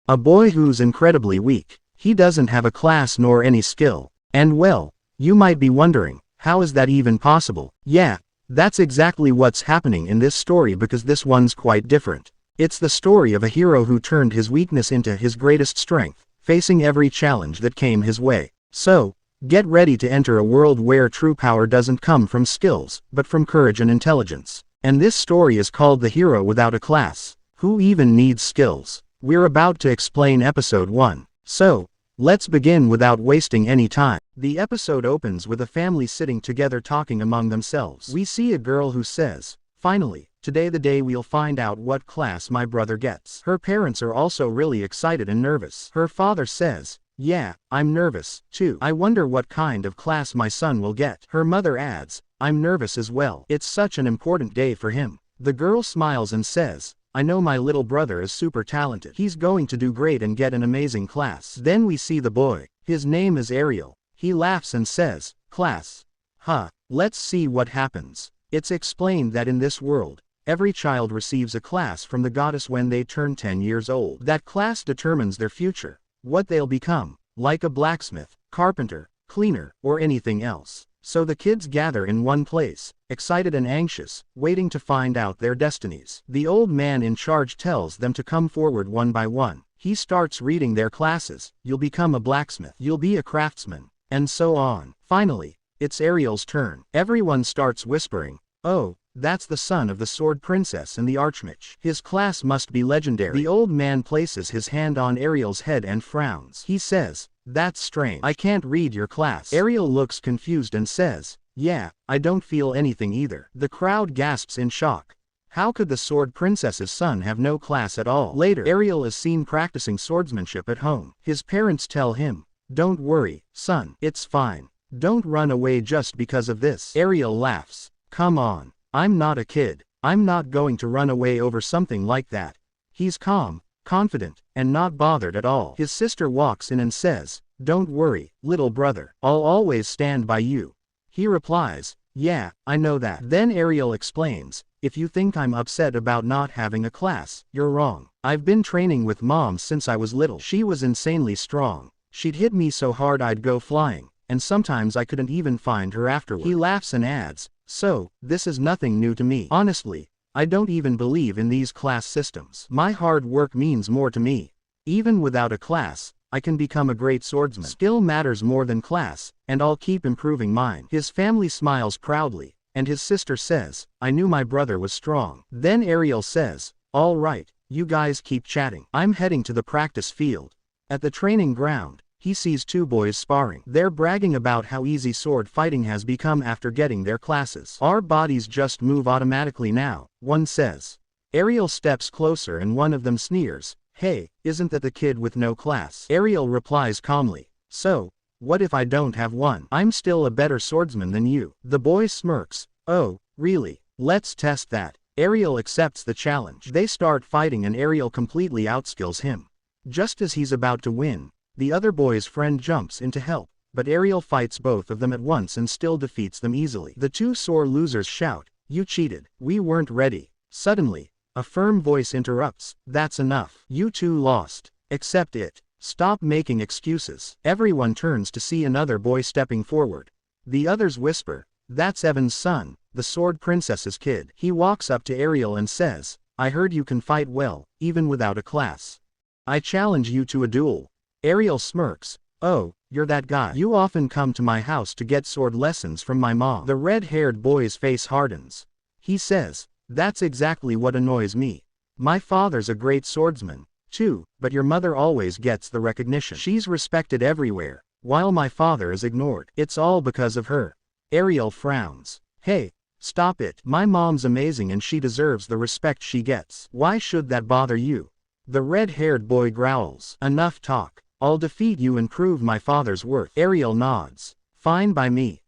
A boy who's incredibly weak. He doesn't have a class nor any skill. And well, you might be wondering, how is that even possible? Yeah, that's exactly what's happening in this story, because this one's quite different. It's the story of a hero who turned his weakness into his greatest strength, facing every challenge that came his way. So, get ready to enter a world where true power doesn't come from skills, but from courage and intelligence. And this story is called The Hero Without a Class. Who even needs skills? We're about to explain episode 1. So, let's begin without wasting any time. The episode opens with a family sitting together talking among themselves. We see a girl who says, "Finally, today the day we'll find out what class my brother gets." Her parents are also really excited and nervous. Her father says, "Yeah, I'm nervous, too. I wonder what kind of class my son will get." Her mother adds, "I'm nervous as well. It's such an important day for him." The girl smiles and says, "I know my little brother is super talented. He's going to do great and get an amazing class." Then we see the boy. His name is Ariel. He laughs and says, "Class? Huh, let's see what happens." It's explained that in this world, every child receives a class from the goddess when they turn 10 years old. That class determines their future, what they'll become, like a blacksmith, carpenter, cleaner, or anything else. So the kids gather in one place, excited and anxious, waiting to find out their destinies. The old man in charge tells them to come forward one by one. He starts reading their classes. You'll become a blacksmith. You'll be a craftsman. And so on. Finally, it's Ariel's turn. Everyone starts whispering, "Oh, that's the son of the Sword Princess and the Archmage. His class must be legendary." The old man places his hand on Ariel's head and frowns. He says, "That's strange. I can't read your class." Ariel looks confused and says, "Yeah, I don't feel anything either." The crowd gasps in shock. How could the Sword Princess's son have no class at all? Later, Ariel is seen practicing swordsmanship at home. His parents tell him, "Don't worry, son, it's fine. Don't run away just because of this." Ariel laughs. "Come on, I'm not a kid. I'm not going to run away over something like that." He's calm, confident, and not bothered at all. His sister walks in and says, "Don't worry, little brother. I'll always stand by you." He replies, "Yeah, I know that." Then Ariel explains, "If you think I'm upset about not having a class, you're wrong. I've been training with Mom since I was little. She was insanely strong. She'd hit me so hard I'd go flying, and sometimes I couldn't even find her afterward." He laughs and adds, "So, this is nothing new to me. Honestly, I don't even believe in these class systems. My hard work means more to me. Even without a class, I can become a great swordsman. Skill matters more than class, and I'll keep improving mine." His family smiles proudly, and his sister says, "I knew my brother was strong." Then Ariel says, "All right, you guys keep chatting. I'm heading to the practice field." At the training ground, he sees two boys sparring. They're bragging about how easy sword fighting has become after getting their classes. "Our bodies just move automatically now," one says. Ariel steps closer and one of them sneers, "Hey, isn't that the kid with no class?" Ariel replies calmly, "So, what if I don't have one? I'm still a better swordsman than you." The boy smirks, "Oh, really? Let's test that." Ariel accepts the challenge. They start fighting and Ariel completely outskills him. Just as he's about to win, the other boy's friend jumps in to help, but Ariel fights both of them at once and still defeats them easily. The two sore losers shout, "You cheated. We weren't ready." Suddenly, a firm voice interrupts, "That's enough. You two lost. Accept it. Stop making excuses." Everyone turns to see another boy stepping forward. The others whisper, "That's Evan's son, the Sword Princess's kid." He walks up to Ariel and says, "I heard you can fight well, even without a class. I challenge you to a duel." Ariel smirks, "Oh, you're that guy. You often come to my house to get sword lessons from my mom." The red-haired boy's face hardens. He says, "That's exactly what annoys me. My father's a great swordsman, too, but your mother always gets the recognition. She's respected everywhere, while my father is ignored. It's all because of her." Ariel frowns. "Hey, stop it. My mom's amazing and she deserves the respect she gets. Why should that bother you?" The red-haired boy growls, "Enough talk. I'll defeat you and prove my father's worth." Ariel nods. "Fine by me.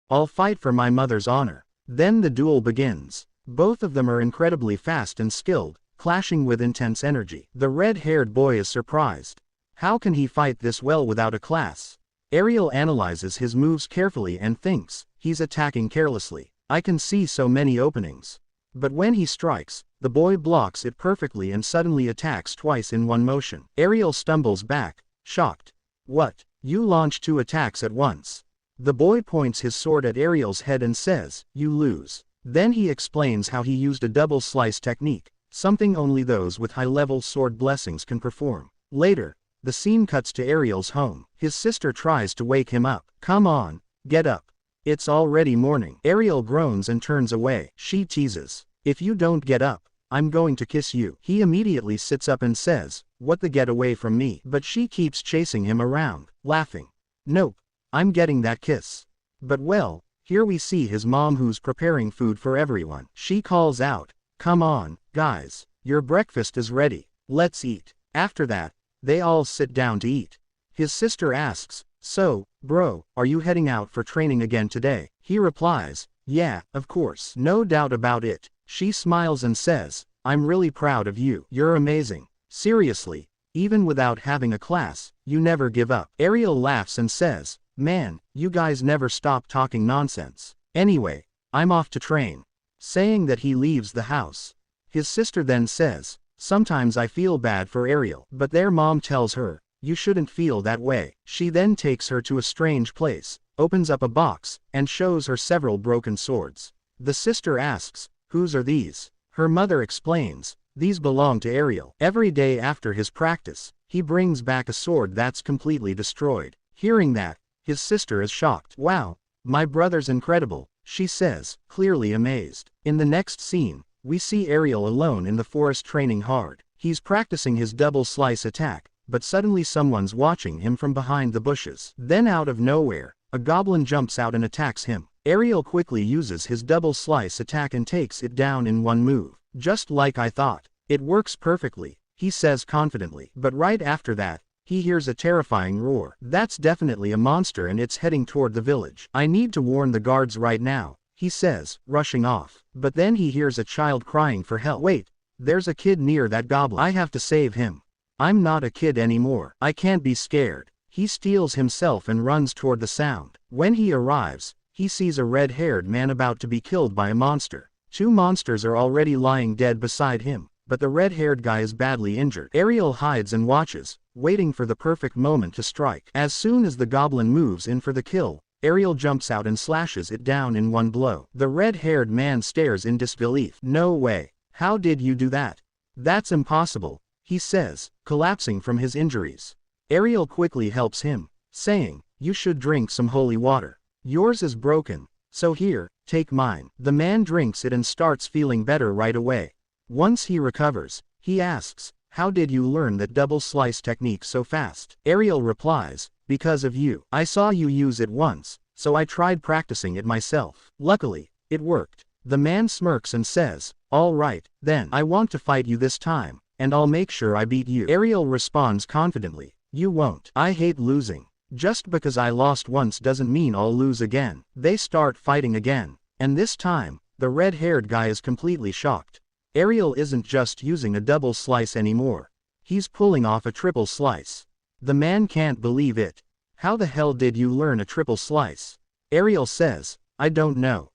I'll fight for my mother's honor." Then the duel begins. Both of them are incredibly fast and skilled, clashing with intense energy. The red-haired boy is surprised. How can he fight this well without a class? Ariel analyzes his moves carefully and thinks, he's attacking carelessly. I can see so many openings. But when he strikes, The boy blocks it perfectly and suddenly attacks twice in one motion. Ariel stumbles back, shocked. What? You launch 2 attacks at once. The boy points his sword at Ariel's head and says, you lose. Then he explains how he used a double slice technique, something only those with high-level sword blessings can perform. Later, the scene cuts to Ariel's home. His sister tries to wake him up. Come on, get up. It's already morning. Ariel groans and turns away. She teases. If you don't get up, I'm going to kiss you. He immediately sits up and says, what the get away from me? But she keeps chasing him around, laughing. Nope, I'm getting that kiss. But well, here we see his mom who's preparing food for everyone. She calls out, come on, guys, your breakfast is ready. Let's eat. After that, they all sit down to eat. His sister asks, so, bro, are you heading out for training again today? He replies, yeah, of course. No doubt about it. She smiles and says, I'm really proud of you. You're amazing. Seriously, even without having a class, you never give up. Ariel laughs and says, man, you guys never stop talking nonsense. Anyway, I'm off to train. Saying that he leaves the house. His sister then says, sometimes I feel bad for Ariel, but their mom tells her, you shouldn't feel that way. She then takes her to a strange place, opens up a box, and shows her several broken swords. The sister asks, whose are these? Her mother explains, these belong to Ariel. Every day after his practice, he brings back a sword that's completely destroyed. Hearing that, his sister is shocked. Wow, my brother's incredible, she says, clearly amazed. In the next scene, we see Ariel alone in the forest training hard. He's practicing his double slice attack, but suddenly someone's watching him from behind the bushes. Then out of nowhere, a goblin jumps out and attacks him. Ariel quickly uses his double slice attack and takes it down in one move. Just like I thought. It works perfectly, he says confidently. But right after that, he hears a terrifying roar. That's definitely a monster and it's heading toward the village. I need to warn the guards right now, he says, rushing off. But then he hears a child crying for help. Wait, there's a kid near that goblin. I have to save him. I'm not a kid anymore. I can't be scared. He steels himself and runs toward the sound. When he arrives, he sees a red-haired man about to be killed by a monster. 2 monsters are already lying dead beside him, but the red-haired guy is badly injured. Ariel hides and watches, waiting for the perfect moment to strike. As soon as the goblin moves in for the kill, Ariel jumps out and slashes it down in one blow. The red-haired man stares in disbelief. No way. How did you do that? That's impossible, he says, collapsing from his injuries. Ariel quickly helps him, saying, you should drink some holy water. Yours is broken, so here, take mine. The man drinks it and starts feeling better right away. Once he recovers, he asks, how did you learn that double slice technique so fast? Ariel replies, because of you. I saw you use it once, so I tried practicing it myself. Luckily, it worked. The man smirks and says, all right, then. I want to fight you this time, and I'll make sure I beat you. Ariel responds confidently, you won't. I hate losing. Just because I lost once doesn't mean I'll lose again. They start fighting again, and this time, the red-haired guy is completely shocked. Ariel isn't just using a double slice anymore. He's pulling off a triple slice. The man can't believe it. How the hell did you learn a triple slice? Ariel says, I don't know.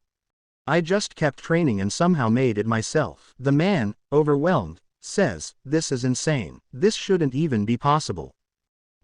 I just kept training and somehow made it myself. The man, overwhelmed, says, this is insane. This shouldn't even be possible.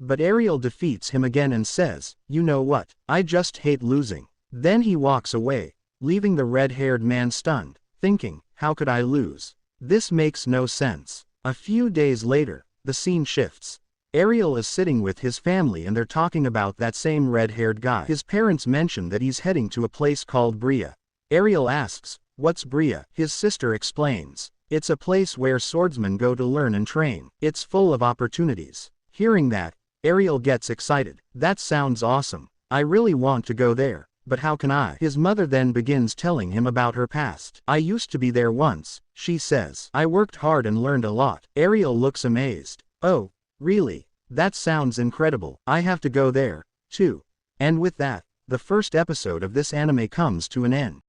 But Ariel defeats him again and says, you know what? I just hate losing. Then he walks away, leaving the red-haired man stunned, thinking, how could I lose? This makes no sense. A few days later, the scene shifts. Ariel is sitting with his family and they're talking about that same red-haired guy. His parents mention that he's heading to a place called Bria. Ariel asks, what's Bria? His sister explains, it's a place where swordsmen go to learn and train. It's full of opportunities. Hearing that, Ariel gets excited. That sounds awesome. I really want to go there, but how can I? His mother then begins telling him about her past. I used to be there once, she says. I worked hard and learned a lot. Ariel looks amazed. Oh, really? That sounds incredible. I have to go there, too. And with that, the first episode of this anime comes to an end.